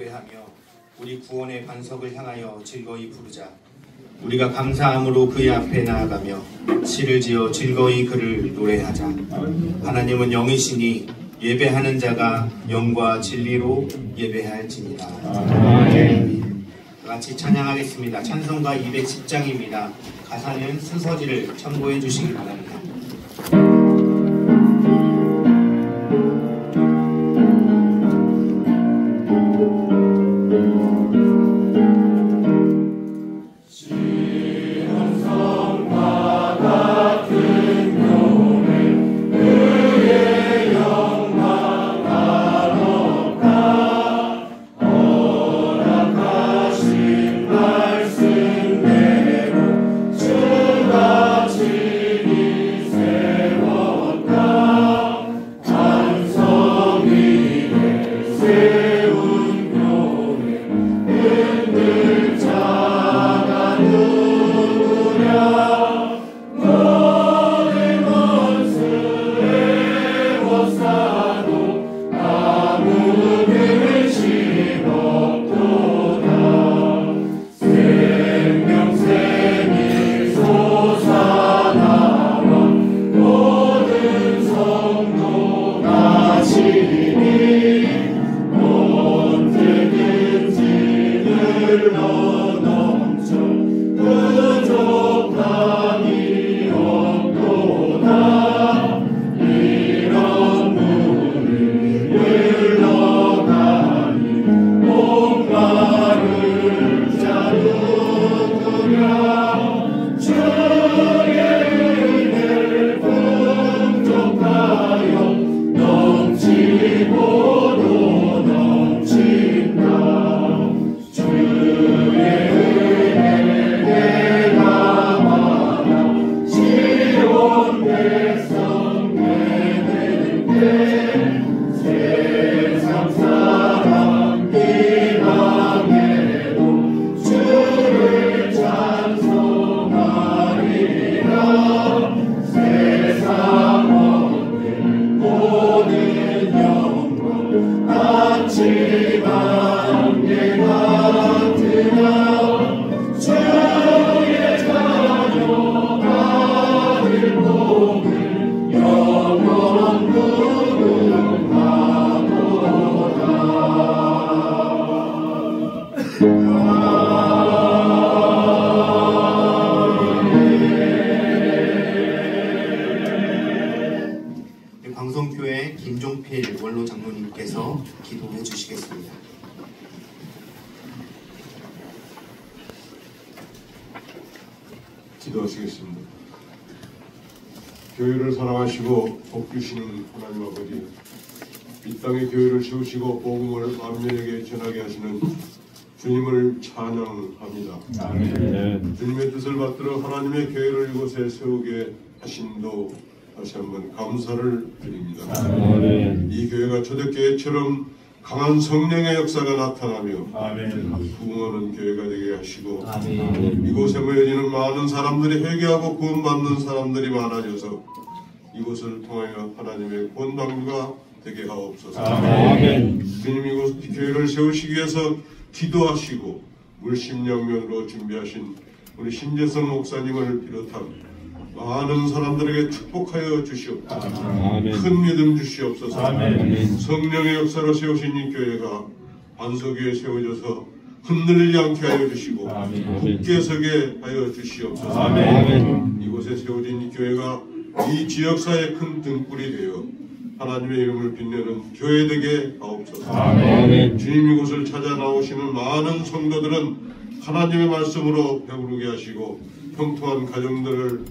노래하며 우리 구원의 반석을 향하여 즐거이 부르자. 우리가 감사함으로 그의 앞에 나아가며 시를 지어 즐거이 그를 노래하자. 하나님은 영이시니 예배하는 자가 영과 진리로 예배할지니라. 같이 찬양하겠습니다. 찬송가 210장입니다. 가사는 순서지를 참고해 주시기 바랍니다. 방송교회 김종필 원로 장로님께서 기도해 주시겠습니다. 기도하시겠습니다. 교회를 사랑하시고 복 주시는 하나님 아버지, 이 땅에 교회를 세우시고 복음을 만민에게 전하게 하시는 주님을 찬양합니다. 아멘. 주님의 뜻을 받들어 하나님의 교회를 이곳에 세우게 하심도 다시 한번 감사를 드립니다. 아멘. 이 교회가 초대교회처럼 강한 성령의 역사가 나타나며 부흥하는 교회가 되게 하시고, 아멘. 이곳에 모여지는 많은 사람들이 회개하고 구원받는 사람들이 많아져서 이곳을 통하여 하나님의 구원당부가 되게 하옵소서. 아멘. 주님, 이곳 교회를 세우시기 위해서 기도하시고 물심양면으로 준비하신 우리 신재성 목사님을 비롯한 많은 사람들에게 축복하여 주시옵소서. 아멘. 큰 믿음 주시옵소서. 아멘. 성령의 역사로 세우신 이 교회가 반석 위에 세워져서 흔들리지 않게 하여 주시고, 굳게 서게 하여 주시옵소서. 아멘. 이곳에 세워진 이 교회가 이 지역사의 큰 등불이 되어 하나님의 이름을 빛내는 교회 되게 하옵소서. 아멘. 주님, 이곳을 찾아 나오시는 많은 성도들은 하나님의 말씀으로 배부르게 하시고 형통한 가정들이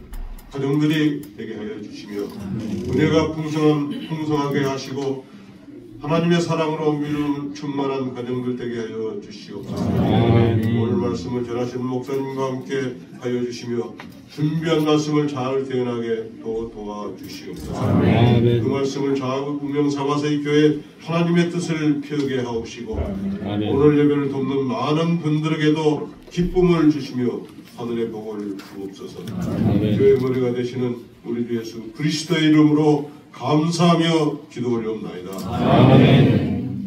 되게 하여 주시며, 은혜가 풍성하게 하시고 하나님의 사랑으로 믿음 충만한 가정들 되게 하여 주시옵소서. 오늘 말씀을 전하시는 목사님과 함께 하여 주시며 준비한 말씀을 잘 대응하게 도와주시옵소서. 그 말씀을 좌우명 삼아서 이 교회 하나님의 뜻을 펴게 하옵시고, 오늘 예배를 돕는 많은 분들에게도 기쁨을 주시며 하늘의 복을 주옵소서. 교회 머리가 되시는 우리 주 예수 그리스도의 이름으로 감사하며 기도 올려옵나이다. 아멘.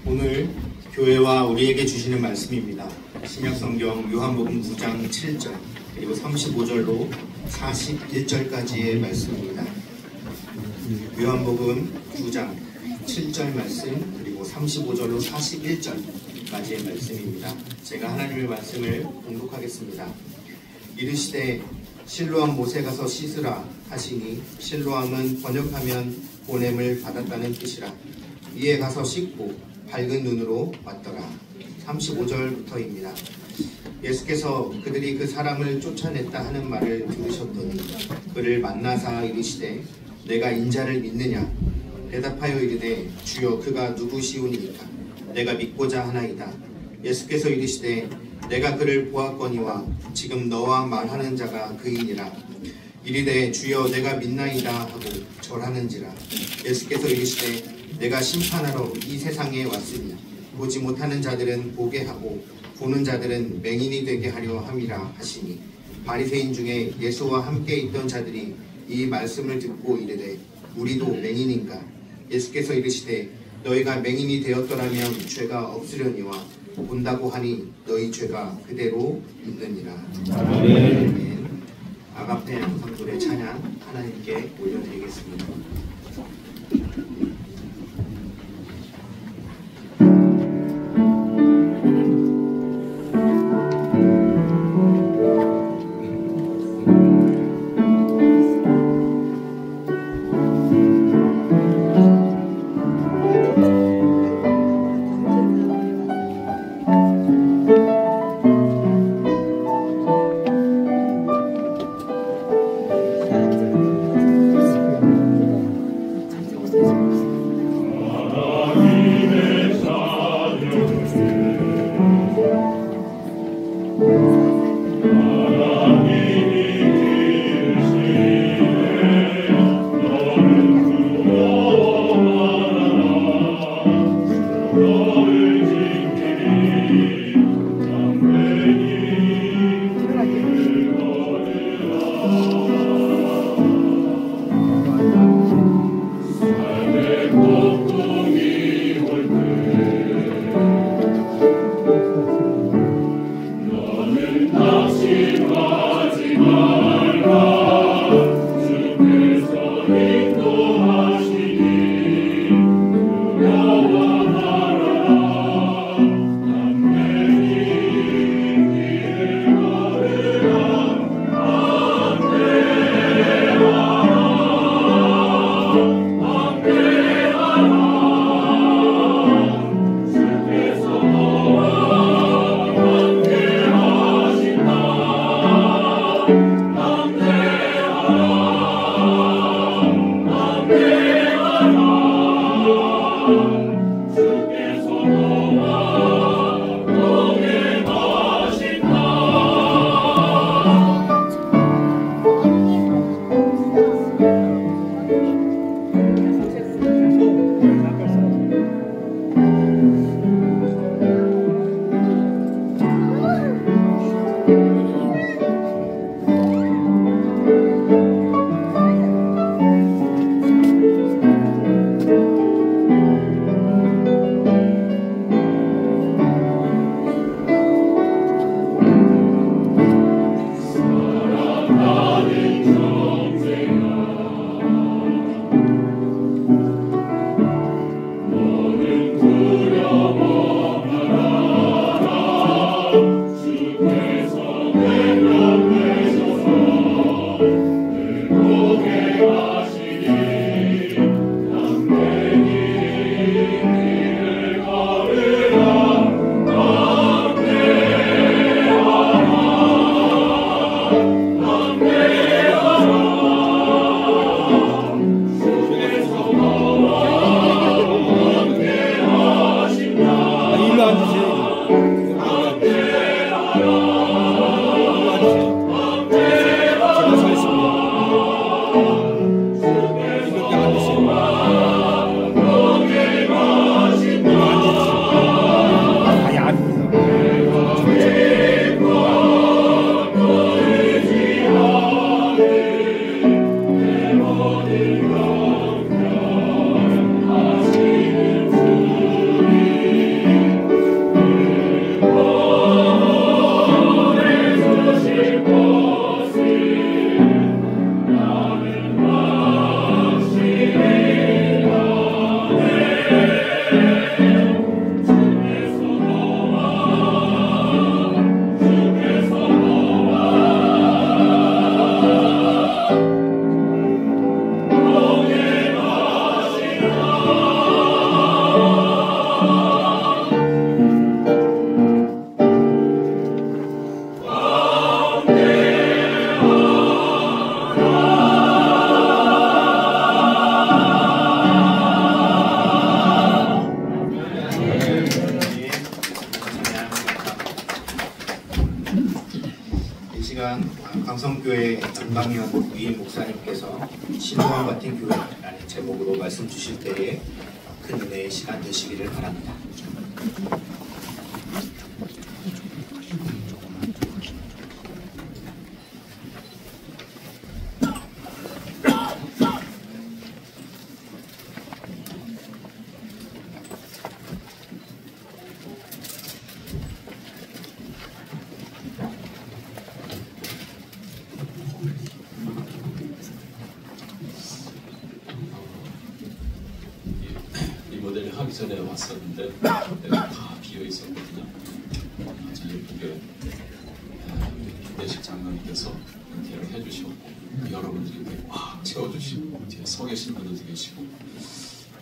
오늘 교회와 우리에게 주시는 말씀입니다. 신약성경 요한복음 9장 7절 그리고 35절로 41절까지의 말씀입니다. 요한복음 9장 7절 말씀 그리고 35절로 41절까지의 말씀입니다. 제가 하나님의 말씀을 봉독하겠습니다. 이르시되 실로암 못에 가서 씻으라 하시니 실로암은 번역하면 보냄을 받았다는 뜻이라. 이에 가서 씻고 밝은 눈으로 왔더라. 35절부터입니다. 예수께서 그들이 그 사람을 쫓아냈다 하는 말을 들으셨더니 그를 만나사 이르시되 내가 인자를 믿느냐? 대답하여 이르되 주여 그가 누구시오니이까? 내가 믿고자 하나이다. 예수께서 이르시되 내가 그를 보았거니와 지금 너와 말하는 자가 그이니라. 이르되 주여 내가 믿나이다 하고 절하는지라. 예수께서 이르시되 내가 심판하러 이 세상에 왔으니 보지 못하는 자들은 보게 하고 보는 자들은 맹인이 되게 하려 함이라 하시니 바리새인 중에 예수와 함께 있던 자들이 이 말씀을 듣고 이르되 우리도 맹인인가? 예수께서 이르시되 너희가 맹인이 되었더라면 죄가 없으려니와 본다고 하니 너희 죄가 그대로 있느니라. 아멘. 아가페 양성돌의 찬양 하나님께 올려드리겠습니다. 김방현 위임 목사님께서 실로암 같은 교회라는 제목으로 말씀 주실 때에 큰 은혜의 시간 되시기를 바랍니다. 모델을 하기 전에 왔었는데 내가 다 비어 있었거든요. 아주 예쁘게 김대식 장로님께서 은퇴를 해주셨고 여러분들이 꽉 채워주시고 뒤에 서 계신 분들도 계시고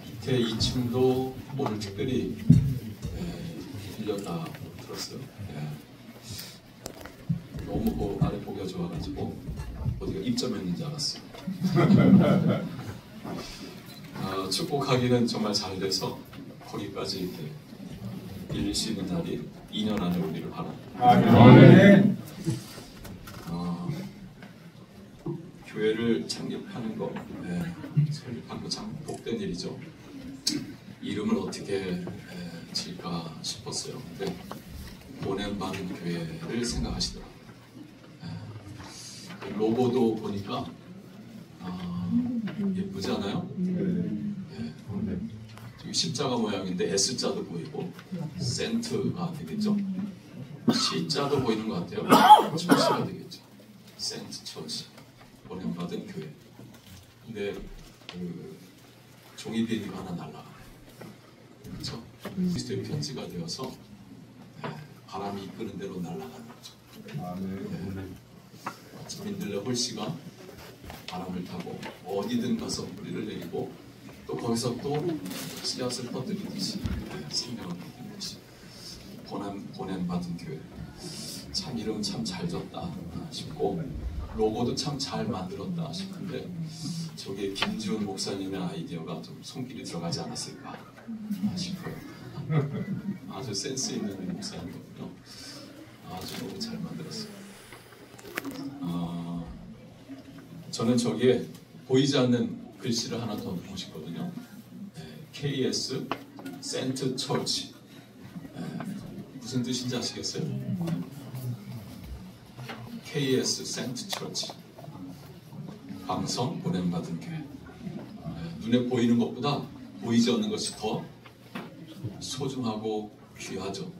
밑에 2층도 오늘 특별히 빌렸다 들었어요. 너무 아래 보기가 좋아가지고 어디가 입점했는 줄 알았어요. 축복하기는 정말 잘 돼서 거기까지 이렇게 빌릴 수 있는 날이 2년 안에 오기를 바랍니다. 교회를 창립하는 거, 설립한 거 참 복된 일이죠. 이름을 어떻게 지을까 싶었어요. 근데 보냄받은 교회를 생각하시더라고요. 로고도 보니까 예쁘지 않아요? 저기 십자가 모양인데 S자도 보이고 센트가 되겠죠? C자도 보이는 것 같아요. 처치가 되겠죠. 센트 처치, 보냄받은 교회. 근데 종이 비행기가 하나 날아가요. 그렇죠? 그리스도의 편지가 되어서 바람이 이끄는 대로 날아가는 거죠. 민들레 홀씨가 바람을 타고 어디든 가서 뿌리를 내리고 또 거기서 또 씨앗을 퍼뜨리듯이 생명을 퍼뜨리듯이 보냄받은 교회. 참 이름 참 잘 졌다 싶고 로고도 참 잘 만들었다 싶은데 저게 김지훈 목사님의 아이디어가 좀 손길이 들어가지 않았을까 싶어요. 아주 센스 있는 목사님이거든요. 아주 너무 잘 만들었어요. 저는 저기에 보이지 않는 글씨를 하나 더 넣고 싶거든요. KS 센트 처치. 무슨 뜻인지 아시겠어요? KS 센트 처치. 방성 보냄받은 교회. 눈에 보이는 것보다 보이지 않는 것이 더 소중하고 귀하죠.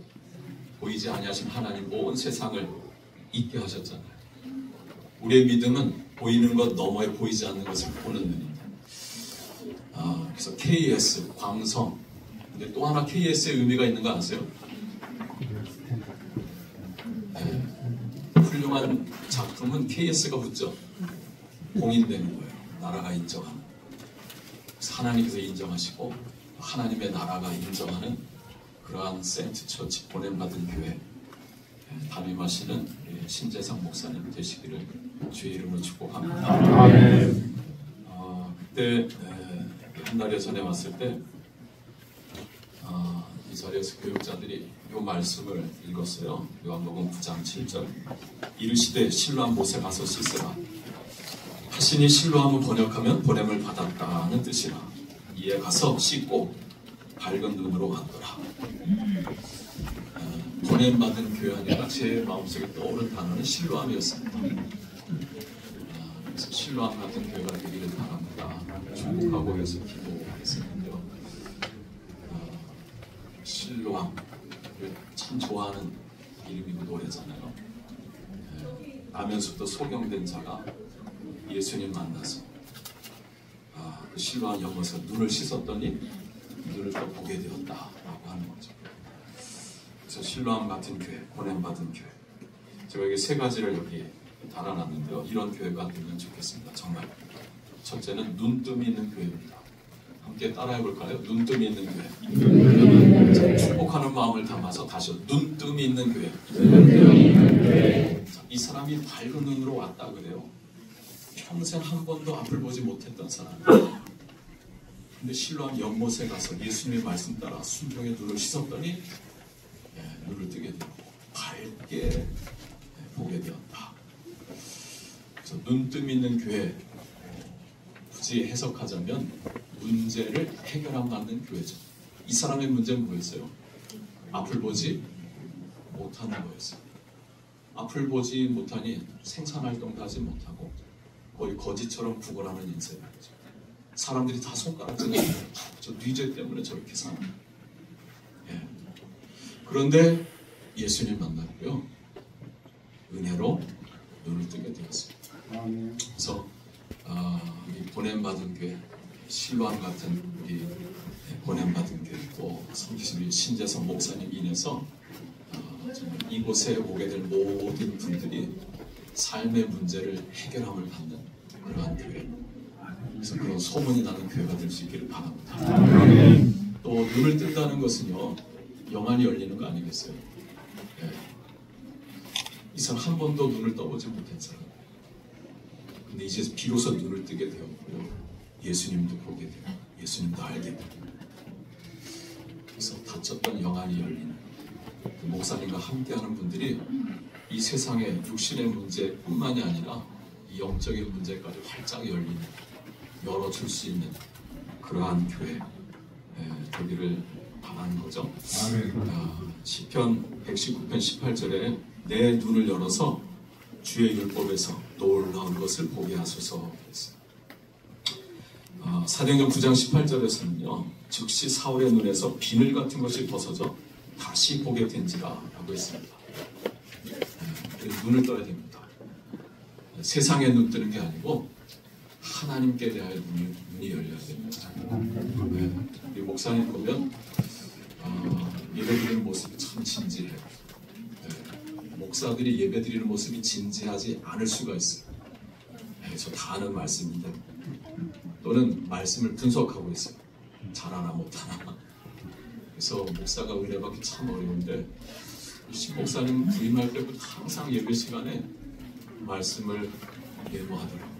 보이지 아니하신 하나님 온 세상을 있게 하셨잖아요. 우리의 믿음은 보이는 것 너머에 보이지 않는 것을 보는 눈입니다. 그래서 KS, 광성. 근데 또 하나 KS의 의미가 있는 거 아세요? 훌륭한 작품은 KS가 붙죠. 공인되는 거예요. 나라가 인정하는. 그래서 하나님께서 인정하시고 하나님의 나라가 인정하는 그러한 센트 처치 보냄받은 교회 담임하시는 신재상 목사님 되시기를 주의 이름으로 축복합니다. 아멘. 그때 한 달여 전에 왔을 때 이 자리에서 교육자들이 이 말씀을 읽었어요. 요한복음 9장 7절. 이르시되 실로암 못에 가서 씻으라. 하시니 실로암을 번역하면 보냄을 받았다는 뜻이라. 이에 가서 씻고 밝은 눈으로 왔더라. 보냄받은 교회 아니라 제 마음속에 떠오른 단어는 실로암이었습니다. 그래서 실로암 같은 교회가 되기를 바랍니다. 축복하고 위해서 기도하겠습니다. 실로암 참 좋아하는 이름이고 노래잖아요. 나면서도 소경된 자가 예수님 만나서 그 실로암 영어에서 눈을 씻었더니 눈을 또 보게 되었다라고 하는 거죠. 그래서 실로암 같은 교회, 보냄받은 교회. 제가 여기 세 가지를 여기 달아놨는데요. 이런 교회가 되면 좋겠습니다. 정말. 첫째는 눈뜸이 있는 교회입니다. 함께 따라해볼까요? 눈뜸이 있는 교회. 축복하는 마음을 담아서 다시 눈뜸이 있는 교회. 이 사람이 밝은 눈으로 왔다 그래요. 평생 한 번도 앞을 보지 못했던 사람. 근데 실로암 연못에 가서 예수님의 말씀 따라 순종의 눈을 씻었더니 눈을 뜨게 되고 밝게 보게 되었다. 그래서 그래서 눈뜸 있는 교회, 굳이 해석하자면 문제를 해결함 받는 교회죠. 이 사람의 문제는 뭐였어요? 앞을 보지 못하는 거였어요. 앞을 보지 못하니 생산활동도 하지 못하고 거의 거지처럼 구걸하는 인생이었죠. 사람들이 다 손가락질을 해요. 저 뉘제 때문에 저렇게 사는. 예. 그런데 예수님 만났고요. 은혜로 눈을 뜨게 되었어요. 그래서 우리 보냄받은 교회, 실로암 같은 우리 보냄받은 교회, 또 성기수리 신재성 목사님 인해서 정말 이곳에 오게 될 모든 분들이 삶의 문제를 해결함을 받는 그러한 교회, 그래서 그런 소문이 나는 교회가 될 수 있기를 바랍니다. 또 눈을 뜬다는 것은요, 영안이 열리는 거 아니겠어요? 네. 이 사람 한 번도 눈을 떠보지 못한 사람, 근데 이제 비로소 눈을 뜨게 되었고요, 예수님도 보게 되고 예수님도 알게 되고, 그래서 닫혔던 영안이 열리는 그 목사님과 함께하는 분들이 이 세상의 육신의 문제뿐만이 아니라 이 영적인 문제까지 활짝 열리는, 열어줄 수 있는 그러한 교회 되기를 바라는 거죠. 시편 119편 18절에 내 눈을 열어서 주의 율법에서 놀라운 것을 보게 하소서 했어요. 사도행전 9장 18절에서는요, 즉시 사울의 눈에서 비늘 같은 것이 벗어져 다시 보게 된지라 라고 했습니다. 눈을 떠야 됩니다. 세상에 눈 뜨는 게 아니고 하나님께 대하여 눈이 열려야 됩니다. 우리 목사님 보면 예배드리는 모습이 참 진지해요. 목사들이 예배드리는 모습이 진지하지 않을 수가 있어요. 저 다 아는 말씀인데, 또는 말씀을 분석하고 있어요. 잘하나 못하나. 그래서 목사가 은혜받기 참 어려운데, 신 목사님 부임할 때부터 항상 예배 시간에 말씀을 예고하더라고요.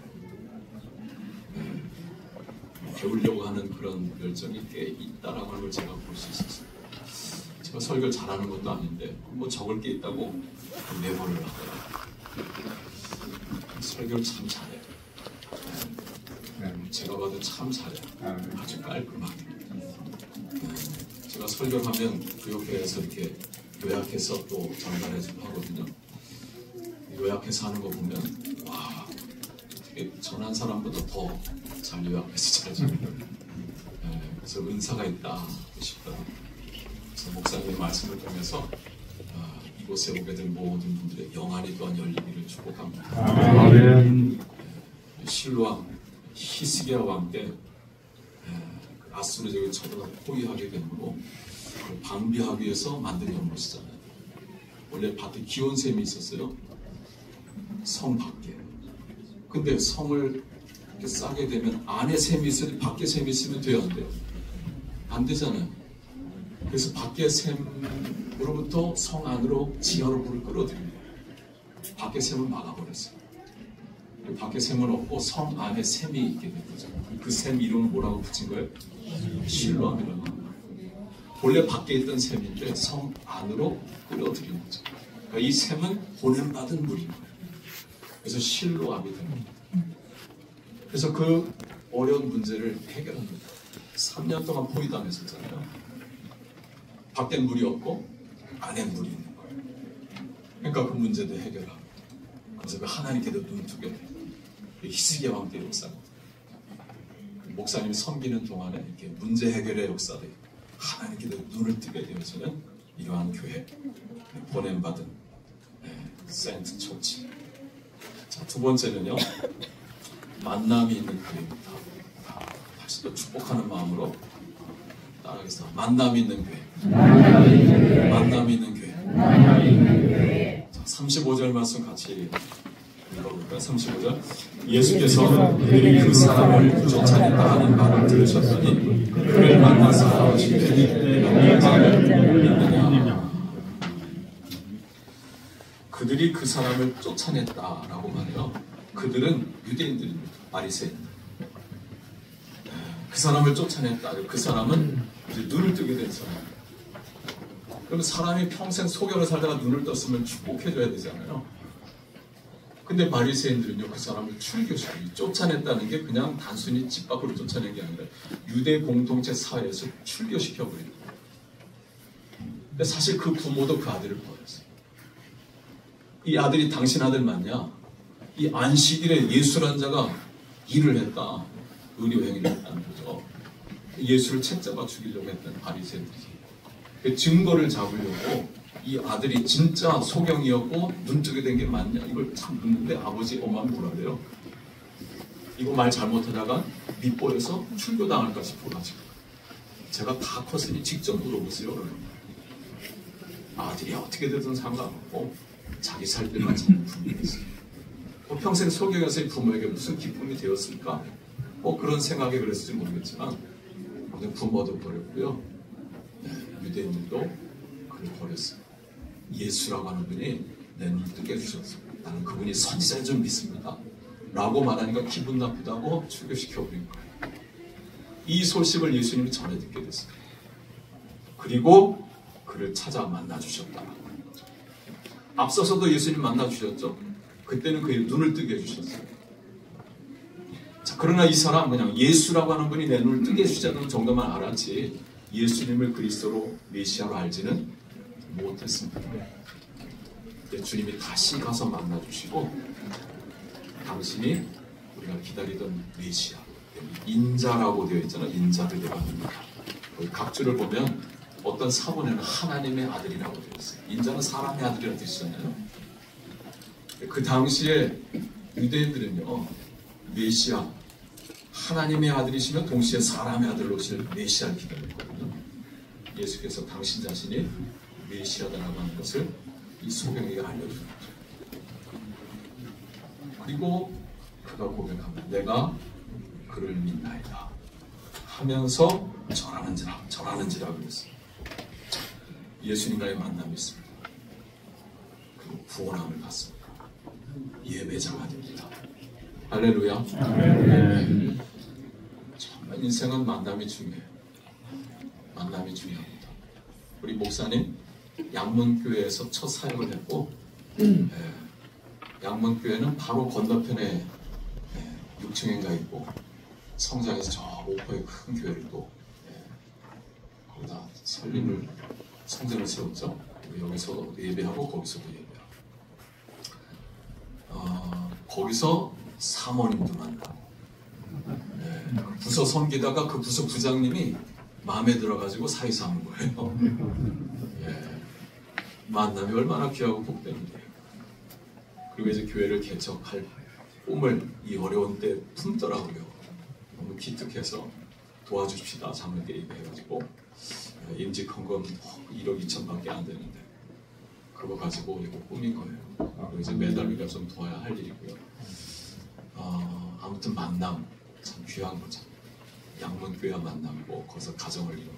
배우려고 하는 그런 열정이 꽤 있다라고 하는 걸 제가 볼 수 있었어요. 제가 설교를 잘하는 것도 아닌데 뭐 적을 게 있다고 메모를 하더라고요. 설교를 참 잘해요. 제가 봐도 참 잘해요. 아주 깔끔하게. 제가 설교를 하면 교육회에서 이렇게 요약해서 또 전달해주고 하거든요. 요약해서 하는 거 보면 와, 되게 전한 사람보다 더 잘 요약해서 잘해줍니다. 그래서 은사가 있다 싶더라고요. 그래서 목사님의 말씀을 통해서 이곳에 오게 될 모든 분들의 영안이 또한 열리기를 축복합니다. 실로암 히스기야와 함께 아수르 제국을 포위하게 된 거고, 방비하기 위해서 만든 연못이잖아요. 원래 밭에 기온샘이 있었어요. 성 밖에. 근데 성을 이렇게 싸게 되면 안에 샘이 있어야지 밖에 샘이 있으면 돼요, 안 돼요? 안 되잖아요. 그래서 밖에 샘으로부터 성 안으로 지하로 물을 끌어들입니다. 밖에 샘을 막아버렸어요. 밖에 샘은 없고 성 안에 샘이 있게 된 거죠. 그 샘 이름을 뭐라고 붙인 거예요? 실로암이라고 합니다. 원래 밖에 있던 샘인데 성 안으로 끌어들인 거죠. 그러니까 이 샘은 보냄받은 물인 거예요. 그래서 실로암이 됩니다. 그래서 그 어려운 문제를 해결합니다. 3년 동안 포위당했었잖아요. 밖에 물이 없고 안에 물이 있는 거예요. 그러니까 그 문제도 해결하고, 그래서 그 하나님께도 눈뜨게 돼요. 히스기야 왕때 역사입니다. 목사님이 섬기는 동안에 이렇게 문제 해결의 역사들, 하나님께도 눈을 뜨게 되어지는 이러한 교회, 보냄받은 세인트 처치. 자, 두 번째는요, 만남이 있는 교회입니다. 다시 또 축복하는 마음으로 따라하겠습니다. 만남이 있는 교회. 만남이 있는 교회. 자, 35절 말씀 같이 읽어볼까요? 35절. 예수께서 그들이 그 사람을 쫓아냈다 하는 말을 들으셨더니 그를 만나서 이르시되 너희 말을 믿느냐. 그들이 그 사람을 쫓아냈다라고 말해요. 그들은 유대인들입니다. 바리새인. 그 사람을 쫓아냈다. 그 사람은 이제 눈을 뜨게 된 사람. 그럼 사람이 평생 소경을 살다가 눈을 떴으면 축복해줘야 되잖아요. 근데 근데 바리새인들은요 그 사람을 출교시키고 쫓아냈다는 게 그냥 단순히 집 밖으로 쫓아낸 게 아니라 유대 공동체 사회에서 출교시켜버린 거예요. 근데 사실 그 부모도 그 아들을 버렸어요. 이 아들이 당신 아들 맞냐? 이 안식일에 예수란 자가 일을 했다. 의료행위를 했다는 거죠. 예수를 책잡아 죽이려고 했던 바리새인들이 그 증거를 잡으려고 이 아들이 진짜 소경이었고 눈뜨게 된 게 맞냐 이걸 참 묻는데 아버지 엄마는 뭐라 그래요? 이거 말 잘못하다가 밑보에서 출교당할까 싶어가지고 제가 다 컸으니 직접 물어보세요. 아들이 어떻게 되든 상관없고 자기 살 때만 잘 분명했어요. 평생 소경에서의 부모에게 무슨 기쁨이 되었을까? 그런 생각에 그랬을지 모르겠지만 아무튼 부모도 버렸고요. 유대인들도 그를 버렸어요. 예수라고 하는 분이 내 눈을 뜨게 해주셨어요. 나는 그분이 선지자인 줄 믿습니다. 라고 말하니까 기분 나쁘다고 출교시켜버린 거예요. 이 소식을 예수님이 전해 듣게 됐어요. 그리고 그를 찾아 만나주셨다는 거죠. 앞서서도 예수님 만나주셨죠. 그때는 그의 눈을 뜨게 해주셨어요. 자, 그러나 이 사람 그냥 예수라고 하는 분이 내 눈을 뜨게 해주자는 정도만 알았지 예수님을 그리스도로 메시아로 알지는 못했습니다. 주님이 다시 가서 만나주시고 당신이 우리가 기다리던 메시아 인자라고 되어 있잖아요. 인자를 내가 합니다. 각주를 보면 어떤 사본에는 하나님의 아들이라고 되어 있어요. 인자는 사람의 아들이라는 뜻이잖아요. 그 당시에 유대인들은요 메시아 하나님의 아들이시면 동시에 사람의 아들로 오실 메시아를 기다렸거든요. 예수께서 당신 자신이 메시아다라고 하는 것을 이 소경에게 알려주는 거죠. 그리고 그가 고백합니다. 내가 그를 믿나이다 하면서 절하는지라 그랬어요. 예수님과의 만남이 있습니다. 그리고 구원함을 받습니다. 예배자가 됩니다. 할렐루야. 정말 인생은 만남이 중요해요. 만남이 중요합니다. 우리 목사님 양문교회에서 첫 사역을 했고 양문교회는 바로 건너편에 6층인가 있고 성장에서 저 목포에 큰 교회를 또 거기다 설립을 성전을 세웠죠. 여기서 예배하고 거기서도 예배하고 거기서 사모님도 만나고 부서 섬기다가 그 부서 부장님이 마음에 들어가지고 사위 삼은 거예요. 만남이 얼마나 귀하고 복된데. 그리고 이제 교회를 개척할 꿈을 이 어려운 때 품더라고요. 너무 기특해서 도와줍시다 장로께 얘기해가지고 임직한 건 1억 2천밖에 안 되는데 그거 가지고 이거 꾸민 거예요. 그리고 이제 매달 우리가 좀 도와야 할 일이고요. 아무튼 만남 참 귀한 거죠. 양문교회 만남이고 거기서 가정을 이루고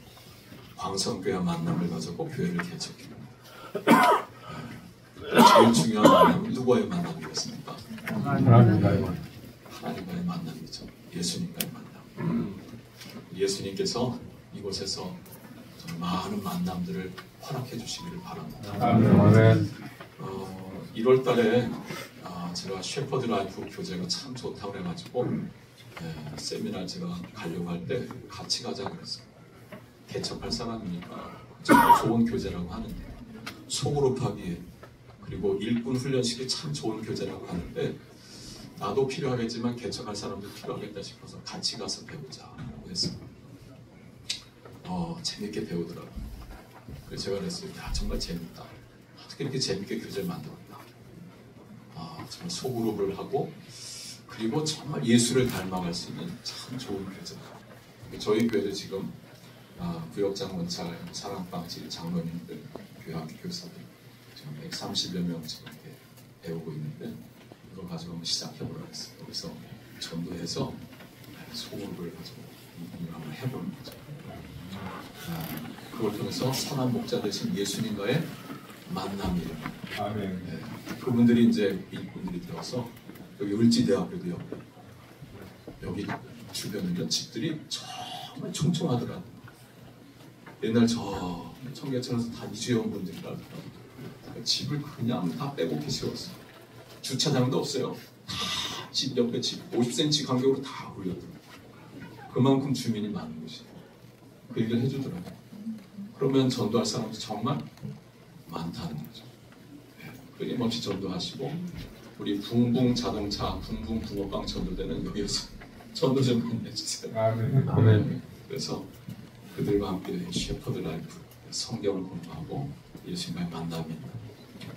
광성교회 만남을 가지고 교회를 개척했고 제일 중요한 만남은 누구와의 만남이겠습니까? 하나님과의 만남이죠. 예수님과의 만남. 예수님께서 이곳에서 많은 만남들을 허락해 주시기를 바랍니다. 1월 달에 제가 셰퍼드 라이프 교재가 참 좋다고 그래가지고 세미나 제가 가려고 할 때 같이 가자 그랬어요. 개척할 사람이니까 정말 좋은 교재라고 하는데 속으로 파기에 그리고 일꾼 훈련식이 참 좋은 교재라고 하는데 나도 필요하겠지만 개척할 사람도 필요하겠다 싶어서 같이 가서 배우자고 했어요. 재밌게 배우더라고요. 그래서 제가 그랬어요. 야, 정말 재밌다. 어떻게 이렇게 재밌게 교재를 만들었나. 정말 소그룹을 하고 그리고 정말 예수를 닮아갈 수 있는 참 좋은 교재. 저희 교회도 지금 구역장원찰, 사랑방지 장로님들, 교회학교 교사들 지금 130여 명 지금 이렇게 배우고 있는데 이걸 가지고 한번 시작해보라 했어요. 그래서 전도해서 소그룹을 가지고 이걸 한번 해보는 거죠. 그걸 통해서 선한 목자 되신 예수님과의 만남이에요. 그분들이 이제 일꾼들이 되어서 여기 을지대학교도 여기 주변은요 집들이 정말 촘촘하더라고요. 옛날 저 청계천에서 다 이주영 분들이라더라고요. 집을 그냥 다 빼곡히 세웠어요. 주차장도 없어요. 다 집 옆에 집 50cm 간격으로 다 올려두고 그만큼 주민이 많은 곳이에요. 그 얘기를 해주더라고요. 그러면 전도할 사람도 정말 많다는 거죠. 끊임없이 전도하시고 우리 붕붕 자동차, 붕붕 붕어빵 전도대는 여기에서 전도 좀 많이 해주세요. 아멘. 그래서 그들과 함께 셰퍼드 라이프 성경을 공부하고 예수님과의 만남입니다.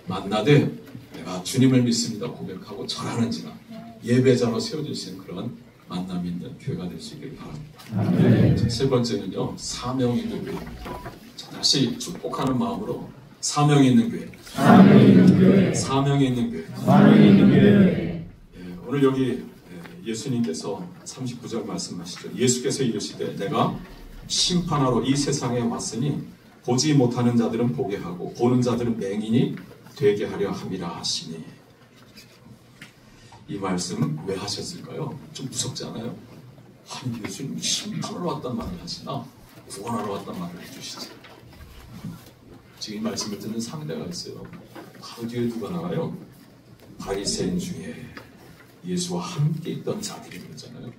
만나되 내가 주님을 믿습니다 고백하고 절하는지나 예배자로 세워주신 그런 만남이 있는 교회가 될 수 있기를 바랍니다. 자, 세 번째는요, 사명 있는 교회입니다. 자, 다시 축복하는 마음으로 사명 있는 교회. 사명이 있는 교회. 예, 오늘 여기 예수님께서 39절 말씀하시죠. 예수께서 이르시되 내가 심판하러 이 세상에 왔으니 보지 못하는 자들은 보게 하고 보는 자들은 맹인이 되게 하려 함이라 하시니. 이 말씀 왜 하셨을까요? 좀 무섭지 않아요? 아니 예수님 심판하러 왔단 말을 하시나 구원하러 왔단 말을 해주시지. 지금 이 말씀을 듣는 상대가 있어요. 바로 뒤에 누가 나와요? 바리새인 중에 예수와 함께 있던 자들이 그러잖아요.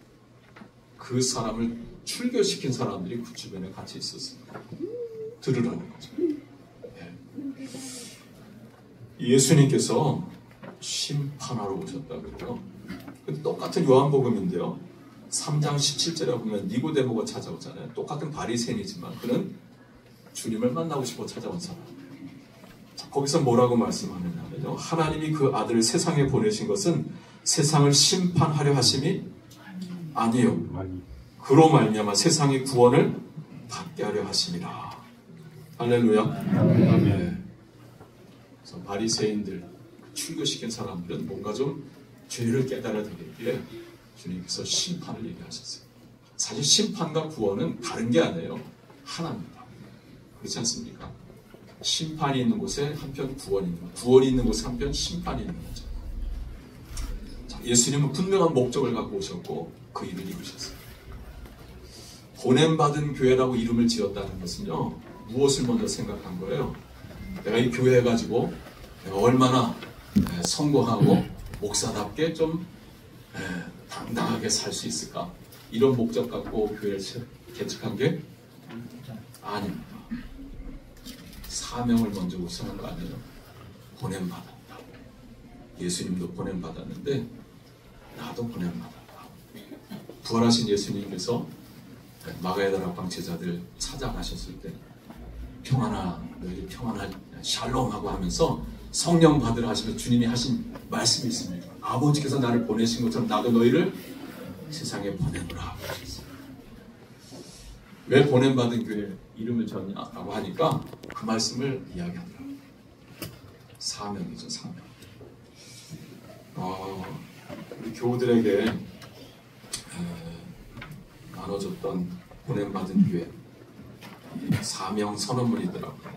그 사람을 출교시킨 사람들이 그 주변에 같이 있었습니다. 들으라는 거죠. 네. 예수님께서 심판하러 오셨다고요. 똑같은 요한복음인데요. 3장 17절에 보면 니고데모가 찾아오잖아요. 똑같은 바리새인이지만 그는 주님을 만나고 싶어 찾아온 사람이에요. 거기서 뭐라고 말씀하느냐면요. 하나님이 그 아들을 세상에 보내신 것은 세상을 심판하려 하심이 아니요. 그로 말미암아 세상의 구원을 받게 하려 하심이라. 할렐루야. 네. 그래서 바리새인들 출교시킨 사람들은 뭔가 좀 죄를 깨달아야 되겠기에 주님께서 심판을 얘기하셨어요. 사실 심판과 구원은 다른 게 아니에요. 하나입니다. 그렇지 않습니까? 심판이 있는 곳에 한편 구원이 있는 것, 구원이 있는 곳에 한편 심판이 있는 거죠. 자, 예수님은 분명한 목적을 갖고 오셨고 그 일을 이루셨어요. 보냄받은 교회라고 이름을 지었다는 것은요, 무엇을 먼저 생각한 거예요? 내가 이 교회 해가지고 내가 얼마나 성공하고 목사답게 좀 당당하게 살 수 있을까? 이런 목적 갖고 교회를 개척한 게 아닙니다. 사명을 먼저 우선한 거 아니에요. 보냄받았다. 예수님도 보냄받았는데 나도 보냄받았다. 부활하신 예수님께서 마가다락방 제자들 찾아가셨을 때 평안하 너희들 평안하 샬롬하고 하면서 성령 받으라 하시면서 주님이 하신 말씀이 있습니다. 아버지께서 나를 보내신 것처럼 나도 너희를 세상에 보내노라 하셨어요. 왜 보냄받은 교회 이름을 졌냐고 하니까 그 말씀을 이야기하더라고요. 사명이죠, 사명. 우리 교우들에게 나눠줬던 보냄받은 교회 사명 선언문이더라고요.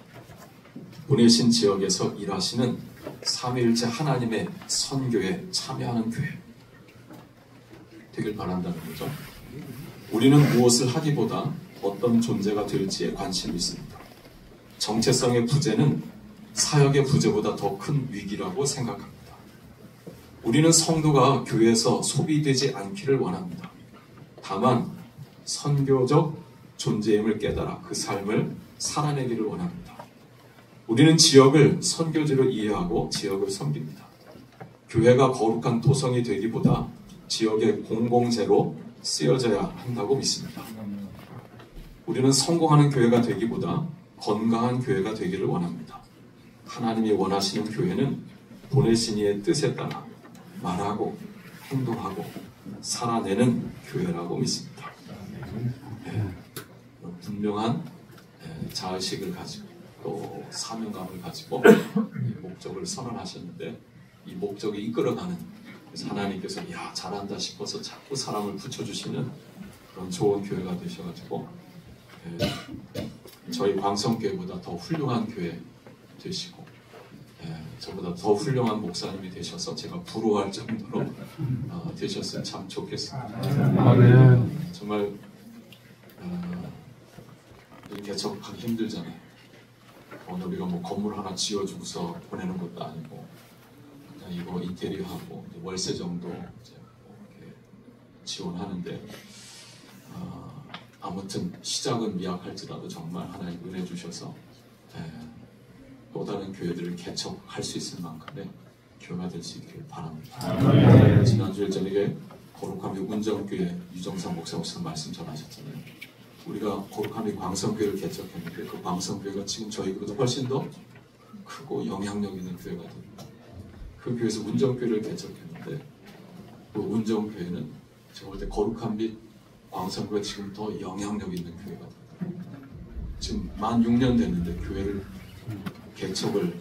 보내신 지역에서 일하시는 삼위일체 하나님의 선교에 참여하는 교회 되길 바란다는 거죠. 우리는 무엇을 하기보다 어떤 존재가 될지에 관심이 있습니다. 정체성의 부재는 사역의 부재보다 더 큰 위기라고 생각합니다. 우리는 성도가 교회에서 소비되지 않기를 원합니다. 다만 선교적 존재임을 깨달아 그 삶을 살아내기를 원합니다. 우리는 지역을 선교지로 이해하고 지역을 섬깁니다. 교회가 거룩한 도성이 되기보다 지역의 공공재로 쓰여져야 한다고 믿습니다. 우리는 성공하는 교회가 되기보다 건강한 교회가 되기를 원합니다. 하나님이 원하시는 교회는 보내신 이의 뜻에 따라 말하고 행동하고 살아내는 교회라고 믿습니다. 분명한 자의식을 가지고 또 사명감을 가지고 이 목적을 선언하셨는데 이 목적이 이끌어가는, 그래서 하나님께서 야 잘한다 싶어서 자꾸 사람을 붙여주시는 그런 좋은 교회가 되셔가지고 저희 광성교회보다 더 훌륭한 교회 되시고 저보다 더 훌륭한 목사님이 되셔서 제가 부러워할 정도로 되셨으면 참 좋겠습니다. 정말 개척하기 힘들잖아요. 오늘 우리가 뭐 건물 하나 지어주고서 보내는 것도 아니고 이거 인테리어하고 월세 정도 이제 이렇게 지원하는데 아무튼 시작은 미약할지라도 정말 하나님 은혜 주셔서 또 다른 교회들을 개척할 수 있을 만큼의 교회가 될 수 있길 바랍니다. 지난주에 저녁에 거룩함이 운정교회 유정상 목사님 말씀 전하셨잖아요. 우리가 거룩함이 광성교회를 개척했는데 그 광성교회가 지금 저희보다 훨씬 더 크고 영향력 있는 교회가 됩니다. 그 교회에서 운정교회를 개척했는데 그 운정교회는 제가 볼 때 거룩함 및 광성교회가 지금 더 영향력 있는 교회가 됩니다. 지금 만 6년 됐는데 교회를 개척을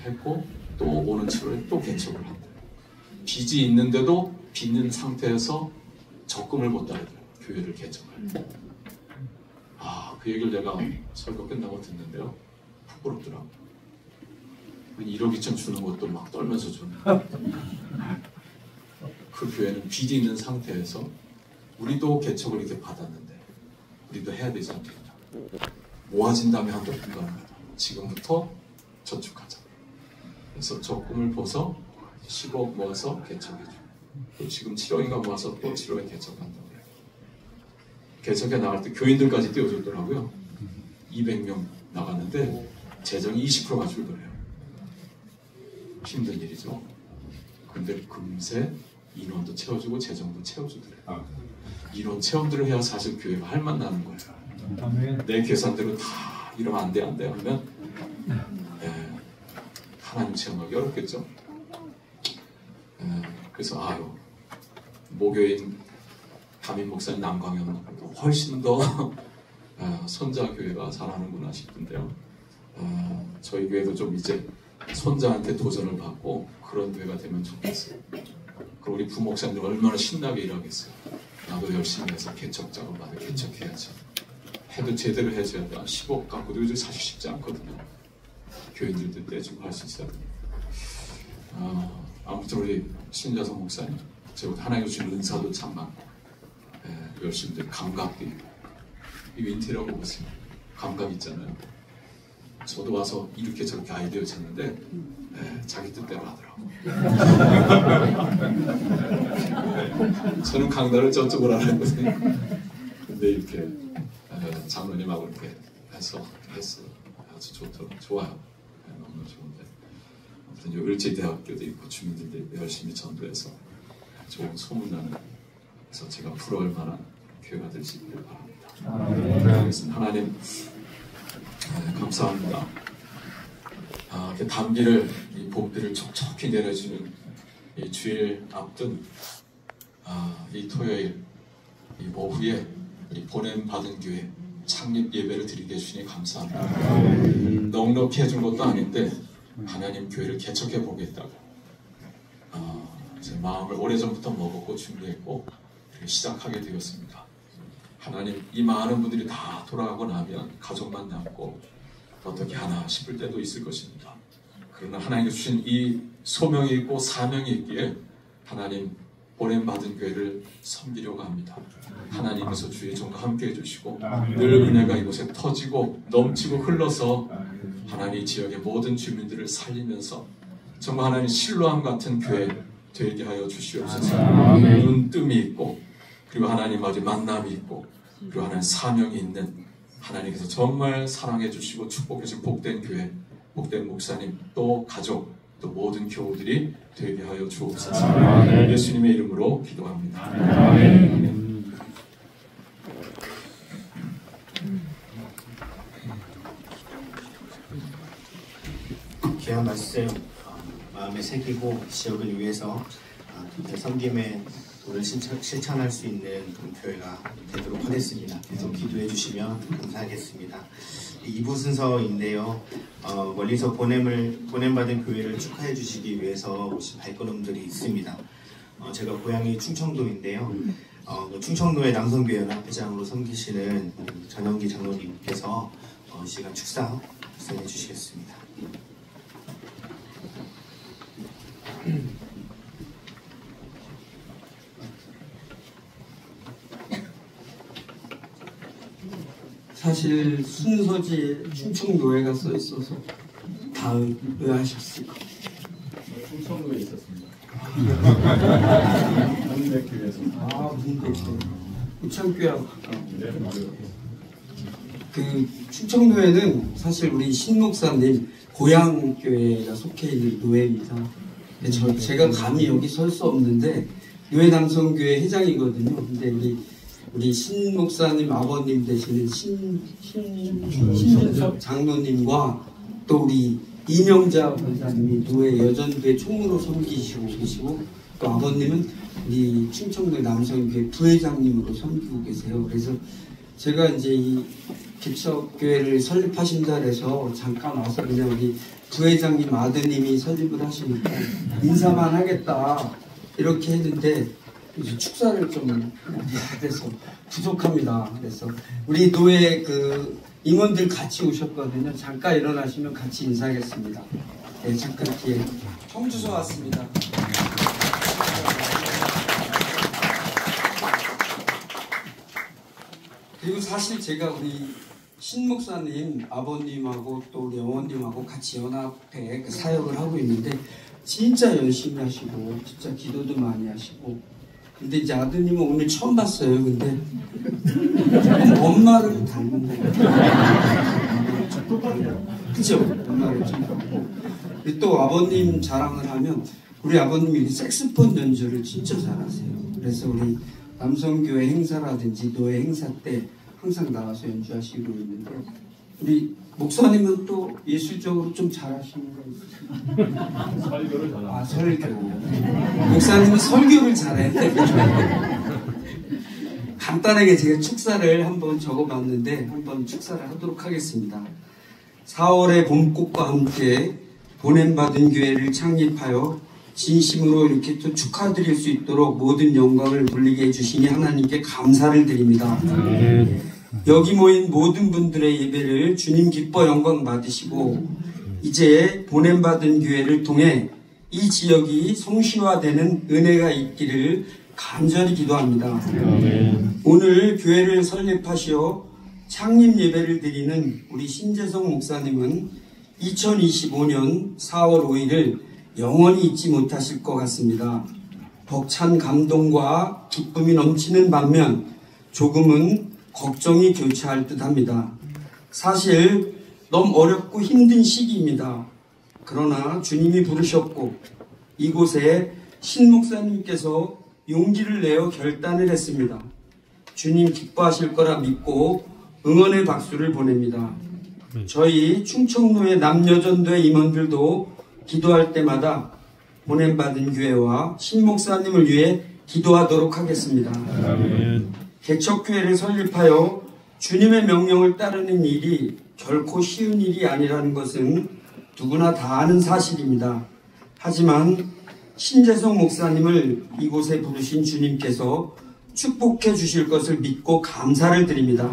했고 또 오는 7월에 또 개척을 한다. 빚이 있는데도 빚는 상태에서 적금을 못 따르더라고요. 교회를 개척할 때. 그 얘기를 내가 설교 끝나고 듣는데요. 부끄럽더라고요. 1억 2천 주는 것도 막 떨면서 주는 그 교회는 빚이 있는 상태에서 우리도 개척을 이렇게 받았는데 우리도 해야 되지 않겠냐. 모아진 다음에 한번 분간합니다. 지금부터 저축하자. 그래서 적금을 벗어 10억 모아서 개척해주고 지금 7억인가 모아서 또 7억에 개척한다고 해요. 개척해 나갈 때 교인들까지 띄워줬더라고요. 200명 나갔는데 재정이 20% 가지고 그래요. 힘든 일이죠. 근데 금세 인원도 채워주고 재정도 채워주더래요. 이런 체험들을 해야 사실 교회가 할 맛 나는 거예요. 내 계산대로 다 이러면 안 돼 하면 하나님 체험하기 어렵겠죠. 그래서 모교인 담임 목사님 남광현 훨씬 더 손자 교회가 잘하는구나 싶은데요. 저희 교회도 좀 이제 손자한테 도전을 받고 그런 교회가 되면 좋겠어요. 그리고 우리 부목사님들 얼마나 신나게 일하겠어요. 나도 열심히 해서 개척 작업 받아 개척해야지. 해도 제대로 해줘야 돼. 10억 갖고도 요즘 사실 쉽지 않거든요. 교인들도 떼주고 할 수 있어야 됩니다. 아무튼 우리 신자성 목사님, 제가 하나님 주신 은사도 참 많고 열심히 감각도 있고 이 인테리어를 보세요. 감각 있잖아요. 저도 와서 이렇게 저렇게 아이디어 쳤는데 자기 뜻대로 하더라고. 저는 강단을 저쪽으로 하는거든요. 근데 이렇게 장로님하고 이렇게 해서 했어요. 아주 좋아요. 너무 좋은데 아무튼 을지대학교도 있고 주민들도 열심히 전도해서 좋은 소문나는, 그래서 제가 부러울 만한 교회가 될 수 있기를 바랍니다. 하나님 감사합니다. 이렇게 단비를, 이 봄비를 촉촉히 내려주는 이 주일 앞둔 이 토요일 이 오후에 이 보냄받은 교회 창립 예배를 드리게 해주시니 감사합니다. 넉넉히 해준 것도 아닌데 하나님 교회를 개척해 보겠다고 제 마음을 오래전부터 먹었고 준비했고 시작하게 되었습니다. 하나님, 이 많은 분들이 다 돌아가고 나면 가족만 남고 어떻게 하나 싶을 때도 있을 것입니다. 그러나 하나님께서 주신 이 소명이 있고 사명이 있기에 하나님 보냄받은 교회를 섬기려고 합니다. 하나님께서 주의 종과 함께 해주시고 늘 은혜가 이곳에 터지고 넘치고 흘러서 하나님 지역의 모든 주민들을 살리면서 정말 하나님 실로암 같은 교회 되게 하여 주시옵소서. 눈뜸이 있고 그리고 하나님 아주 만남이 있고 그리고 하나님 사명이 있는, 하나님께서 정말 사랑해 주시고 축복해 주신 복된 교회, 복된 목사님, 또 가족, 또 모든 교우들이 되게 하여 주옵소서. 예수님의 이름으로 기도합니다. 아멘. 귀한 말씀 마음에 새기고 지역을 위해서 섬김의 도를 실천할 수 있는 그런 교회가 되도록 하겠습니다. 계속 기도해 주시면 감사하겠습니다. 2부 순서인데요. 멀리서 보냄받은 교회를 축하해 주시기 위해서 오신 발걸음들이 있습니다. 제가 고향이 충청도인데요. 충청도의 남성교회 연합회장으로 섬기시는 전영기 장로님께서 이 시간 축사 수행해 주시겠습니다. 사실 순서지에 충청노예가 써 있어서 다 의아하셨을 겁니다. 충청도에 있었습니다. 문대교회에서. 문대교회. 우창교회하고 가까워. 네, 맞아요. 그 충청도에는 사실 우리 신 목사님 고향 교회가 속해 있는 노회입니다. 제가 감히 여기 설 수 없는데 노회 남성교회 회장이거든요. 근데 우리 신 목사님 아버님 되시는 신민석 장로님과 또 우리 이명자 권사님이 노회 여전도회 총무로 섬기시고 계시고 또 아버님은 우리 충청도 남성교회 부회장님으로 섬기고 계세요. 그래서 제가 이제 이 개척교회를 설립하신다 그래서 잠깐 와서 그냥 우리 부회장님 아드님이 설립을 하시니까 인사만 하겠다 이렇게 했는데 이제 축사를 좀 해야 돼서 부족합니다. 그래서 우리 노회 그 임원들 같이 오셨거든요. 잠깐 일어나시면 같이 인사하겠습니다. 네, 잠깐 뒤에 청주소 왔습니다. 그리고 사실 제가 우리 신 목사님 아버님하고 또 우리 어머님하고 같이 연합회 그 사역을 하고 있는데 진짜 열심히 하시고 진짜 기도도 많이 하시고 근데 이제 아드님은 오늘 처음 봤어요. 근데 엄마를 닮은 거예요. 그죠? 엄마를 좀 닮고 그리고 또 아버님 자랑을 하면 우리 아버님이 색스폰 연주를 진짜 잘하세요. 그래서 우리 남성교회 행사라든지 노회 행사 때 항상 나와서 연주하시고 있는데 우리 목사님은 또 예술적으로 좀 잘하시는 거 있으세요? 설교를 잘합니다. 아, 설교. 목사님은 설교를 잘해. 간단하게 제가 축사를 한번 적어봤는데 한번 축사를 하도록 하겠습니다. 4월의 봄꽃과 함께 보냄받은 교회를 창립하여 진심으로 이렇게 또 축하드릴 수 있도록 모든 영광을 돌리게 해주시니 하나님께 감사를 드립니다. 여기 모인 모든 분들의 예배를 주님 기뻐 영광 받으시고 이제 보냄받은 교회를 통해 이 지역이 성시화되는 은혜가 있기를 간절히 기도합니다. 오늘 교회를 설립하시어 창립 예배를 드리는 우리 신재성 목사님은 2025년 4월 5일을 영원히 잊지 못하실 것 같습니다. 벅찬 감동과 기쁨이 넘치는 반면 조금은 걱정이 교차할 듯합니다. 사실 너무 어렵고 힘든 시기입니다. 그러나 주님이 부르셨고 이곳에 신 목사님께서 용기를 내어 결단을 했습니다. 주님 기뻐하실 거라 믿고 응원의 박수를 보냅니다. 저희 충청도의 남여전도회 임원들도 기도할 때마다 보냄받은 교회와 신 목사님을 위해 기도하도록 하겠습니다. 개척교회를 설립하여 주님의 명령을 따르는 일이 결코 쉬운 일이 아니라는 것은 누구나 다 아는 사실입니다. 하지만 신재성 목사님을 이곳에 부르신 주님께서 축복해 주실 것을 믿고 감사를 드립니다.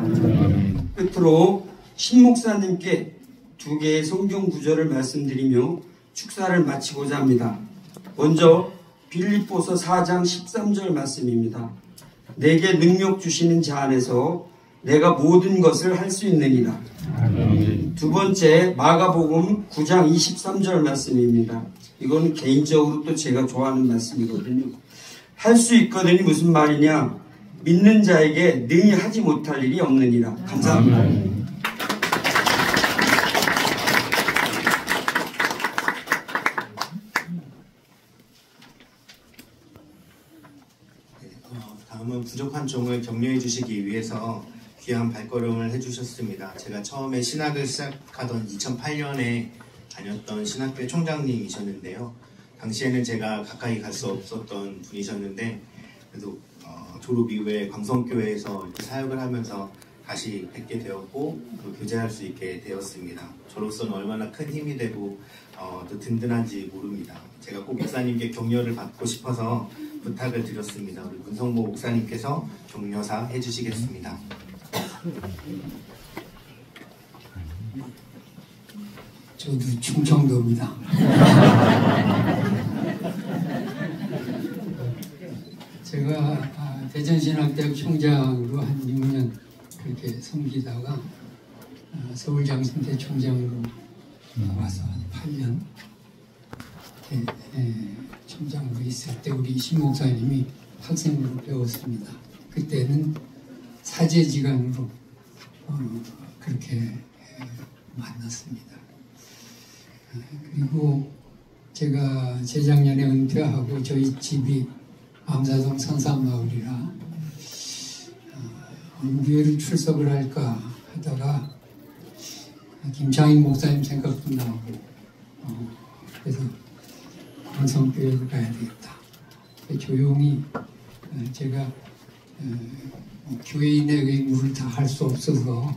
끝으로 신 목사님께 두 개의 성경 구절을 말씀드리며 축사를 마치고자 합니다. 먼저 빌립보서 4장 13절 말씀입니다. 내게 능력 주시는 자 안에서 내가 모든 것을 할 수 있느니라. 두 번째 마가복음 9장 23절 말씀입니다. 이건 개인적으로 또 제가 좋아하는 말씀이거든요. 할 수 있거든이 무슨 말이냐? 믿는 자에게 능히 하지 못할 일이 없느니라. 감사합니다. 다음은 부족한 종을 격려해 주시기 위해서 귀한 발걸음을 해주셨습니다. 제가 처음에 신학을 시작하던 2008년에 다녔던 신학교의 총장님이셨는데요. 당시에는 제가 가까이 갈 수 없었던 분이셨는데 그래도 졸업 이후에 광성교회에서 이렇게 사역을 하면서 다시 뵙게 되었고 또 교제할 수 있게 되었습니다. 저로서는 얼마나 큰 힘이 되고 또 든든한지 모릅니다. 제가 꼭 목사님께 격려를 받고 싶어서 부탁을 드렸습니다. 우리 문성모 목사님께서 격려사 해주시겠습니다. 저도 충청도입니다. 제가 대전신학대학 총장으로 한 6년 그렇게 섬기다가 서울장신대 총장으로 와서 한 8년 이렇게 총장으로 있을 때 우리 신 목사님이 학생으로 배웠습니다. 그때는 사제지간으로 그렇게 만났습니다. 그리고 제가 재작년에 은퇴하고 저희 집이 암사동 선산마을이라 어느 교회를 출석을 할까 하다가 김창인 목사님 생각도 나고 그래서 광성교회를 가야 되겠다. 조용히 제가 교회인의 의무를 다 할 수 없어서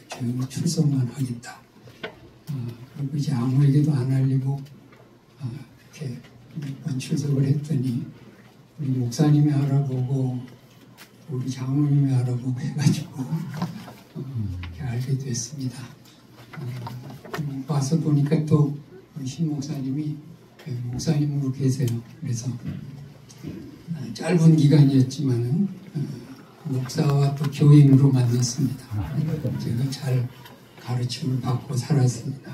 조용히 출석만 하겠다. 그리고 이제 아무에게도 안 알리고 이렇게 몇 번 출석을 했더니 우리 목사님이 알아보고 우리 장로님이 알아보고 해가지고 이렇게 알게 됐습니다. 와서 보니까 또 우리 신 목사님이 목사님으로 계세요. 그래서 짧은 기간이었지만은 목사와 또 교인으로 만났습니다. 제가 잘 가르침을 받고 살았습니다.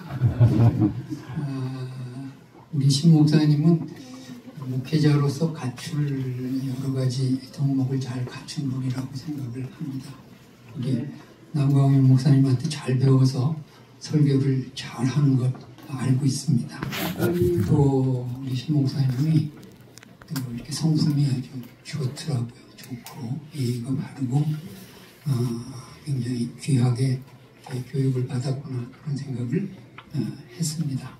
우리 신 목사님은 목회자로서 갖출 여러 가지 덕목을 잘 갖춘 분이라고 생각을 합니다. 우리 남광현 목사님한테 잘 배워서 설교를 잘 하는 것 알고 있습니다. 또 우리 신 목사님이 또 이렇게 성품이 아주 좋더라고요. 좋고 예의가 바르고 굉장히 귀하게 교육을 받았구나 그런 생각을 했습니다.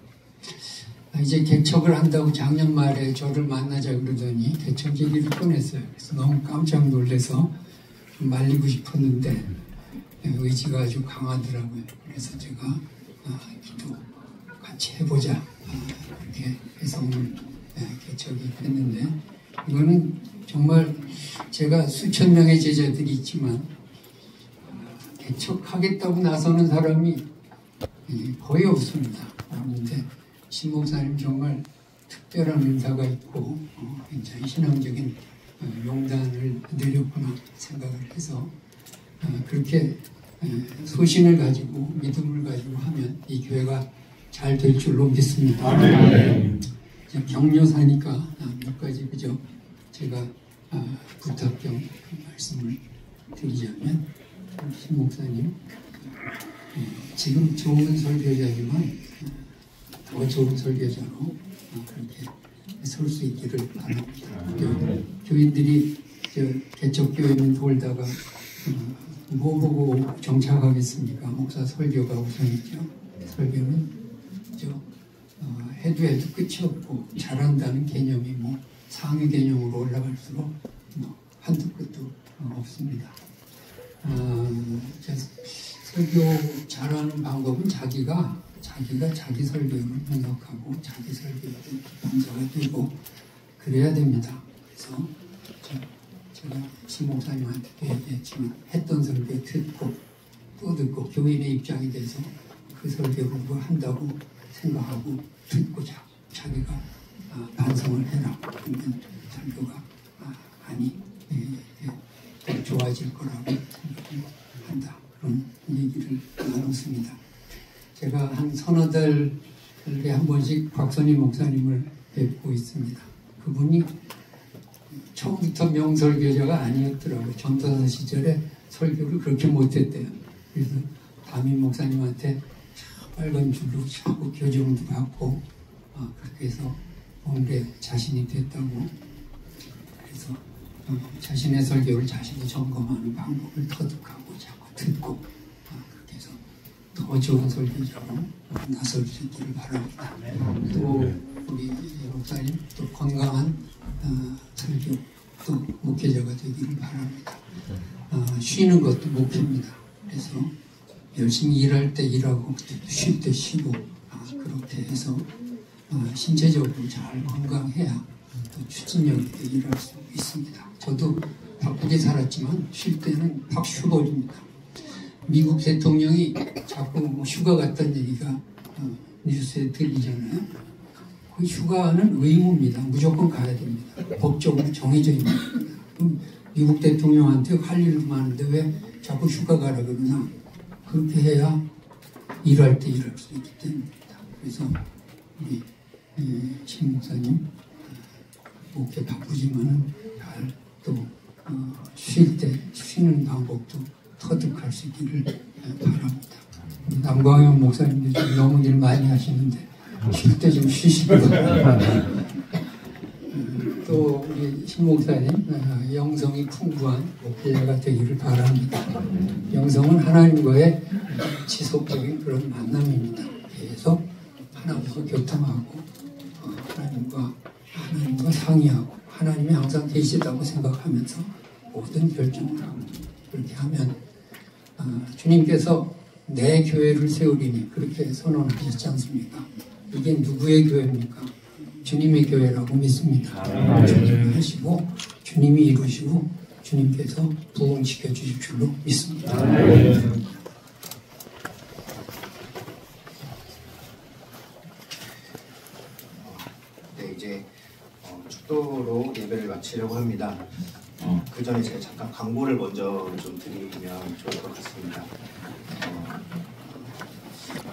이제 개척을 한다고 작년 말에 저를 만나자 그러더니 개척 얘기를 꺼냈어요. 그래서 너무 깜짝 놀라서 좀 말리고 싶었는데 의지가 아주 강하더라고요. 그래서 제가 기도 같이 해보자 이렇게 해서 오늘 개척이 됐는데 이거는 정말 제가 수천 명의 제자들이 있지만 개척하겠다고 나서는 사람이 거의 없습니다. 그런데 신 목사님 정말 특별한 은사가 있고 굉장히 신앙적인 용단을 내렸구나 생각을 해서 그렇게 소신을 가지고 믿음을 가지고 하면 이 교회가 잘 될 줄로 믿습니다. 격려사니까 몇 가지 그저 제가 부탁 겸 말씀을 드리자면 신 목사님 지금 좋은 설교자지만 더 좋은 설교자로 그렇게 설 수 있기를 바랍니다. 교인들이 개척교회는 돌다가 뭐 보고 정착하겠습니까? 목사 설교가 우선이죠. 설교는 해도 끝이 없고 잘한다는 개념이 뭐 상위 개념으로 올라갈수록 한도 끝도 없습니다. 설교 잘하는 방법은 자기가 자기 설교를 분석하고 자기 설교를 기반자가 되고 그래야 됩니다. 그래서 제가 신 목사님한테도 얘기했지만 했던 설교 듣고 또 듣고 교인의 입장이 돼서 그 설교를 뭐 한다고 생각하고 듣고 자기가 반성을 해라. 그러면 설교가 많이 더 좋아질 거라고 생각을 한다. 그런 얘기를 나눴습니다. 제가 한 서너 달에 한 번씩 박선희 목사님을 뵙고 있습니다. 그분이 처음부터 명설교자가 아니었더라고요. 전도사 시절에 설교를 그렇게 못했대요. 그래서 담임 목사님한테 빨간 줄로 차고 교정도 받고 그렇게 해서 오늘의 자신이 됐다고. 그래서 자신의 설교를 자신이 점검하는 방법을 터득하고 자꾸 듣고 그렇게 해서 더 좋은 설교자로 나설 수 있기를 바랍니다. 또 우리 목사님 또 건강한 설교 또 목회자가 되기를 바랍니다. 쉬는 것도 목표입니다. 그래서 열심히 일할 때 일하고 쉴 때 쉬고 그렇게 해서 신체적으로 잘 건강해야 또 추진력 있게 일할 수 있습니다. 저도 바쁘게 살았지만 쉴 때는 팍 쉬어버립니다. 미국 대통령이 자꾸 뭐 휴가 갔다는 얘기가 뉴스에 들리잖아요. 그 휴가는 의무입니다. 무조건 가야 됩니다. 법적으로 정해져 있는 겁니다. 그럼 미국 대통령한테 할 일도 많은데 왜 자꾸 휴가 가라 그러나 그렇게 해야 일할 때 일할 수 있기 때문입니다. 그래서 우리 신 목사님 목회 바쁘지만은 잘 또 쉴 때 쉬는 방법도 터득할 수 있기를 바랍니다. 남광현 목사님도 좀 너무 일 많이 하시는데 쉴 때 좀 쉬시기 바랍니다. 또 우리 신 목사님 영성이 풍부한 목회자가 되기를 바랍니다. 영성은 하나님과의 지속적인 그런 만남입니다. 계속 하나님과 교통하고 하나님과 상의하고 하나님이 항상 계시다고 생각하면서 모든 결정을 하고 그렇게 하면 주님께서 내 교회를 세우리니 그렇게 선언하셨지 않습니까? 이게 누구의 교회입니까? 주님의 교회라고 믿습니다. 주님이 하시고 주님이 이루시고 주님께서 부흥시켜 주실 줄로 믿습니다. 네, 이제 축도로 예배를 마치려고 합니다. 그 전에 제가 잠깐 광고를 먼저 좀 드리면 좋을 것 같습니다.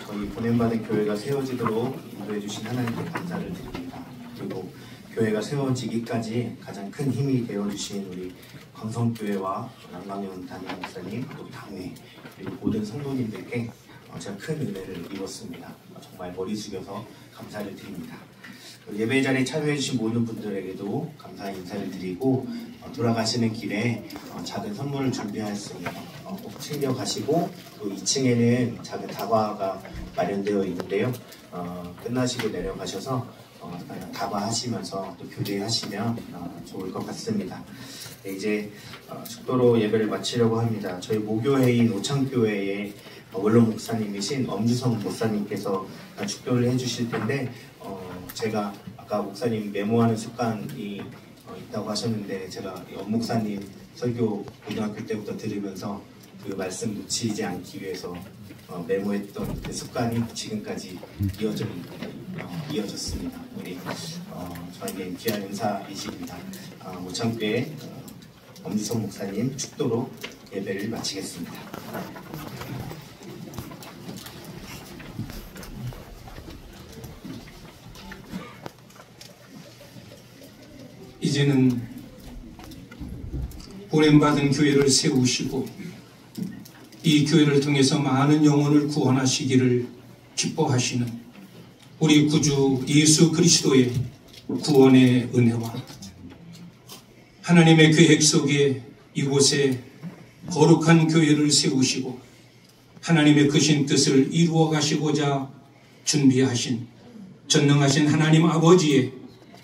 저희 보냄받은 교회가 세워지도록 인도해 주신 하나님께 감사를 드립니다. 그리고 교회가 세워지기까지 가장 큰 힘이 되어주신 우리 광성교회와 남강현 담임 목사님, 또 당회, 그리고 모든 성도님들께 제가 큰 은혜를 입었습니다. 정말 머리 숙여서 감사를 드립니다. 예배 자리에 참여해주신 모든 분들에게도 감사의 인사를 드리고 돌아가시는 길에 작은 선물을 준비하였습니다. 꼭 챙겨가시고 또 2층에는 작은 다과가 마련되어 있는데요. 끝나시고 내려가셔서 다과하시면서 또 교제하시면 좋을 것 같습니다. 네, 이제 축도로 예배를 마치려고 합니다. 저희 모교회인 오창교회의 원로 목사님이신 엄주성 목사님께서 축도를 해주실 텐데 제가 아까 목사님 메모하는 습관이 있다고 하셨는데 제가 엄 목사님 설교 고등학교 때부터 들으면서 그 말씀 놓치지 않기 위해서 메모했던 그 습관이 지금까지 이어졌습니다. 우리 저에게 귀한 은사이십니다. 오창교회 엄주성 목사님 축도로 예배를 마치겠습니다. 이제는 보냄받은 교회를 세우시고 이 교회를 통해서 많은 영혼을 구원하시기를 기뻐하시는 우리 구주 예수 그리스도의 구원의 은혜와 하나님의 계획 속에 이곳에 거룩한 교회를 세우시고 하나님의 크신 뜻을 이루어 가시고자 준비하신 전능하신 하나님 아버지의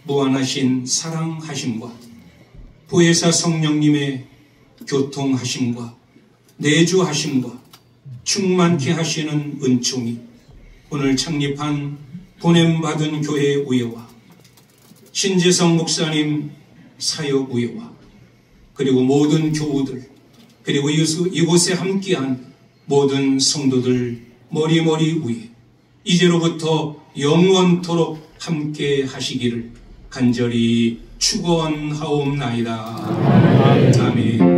무한하신 사랑하심과 보혜사 성령님의 교통하심과 내주하심과 충만케 하시는 은총이 오늘 창립한 보냄받은 교회 우회와 신재성 목사님 사역 우회와 그리고 모든 교우들 그리고 이곳에 함께한 모든 성도들 머리머리 위에 이제로부터 영원토록 함께 하시기를 간절히 축원하옵나이다. 아멘.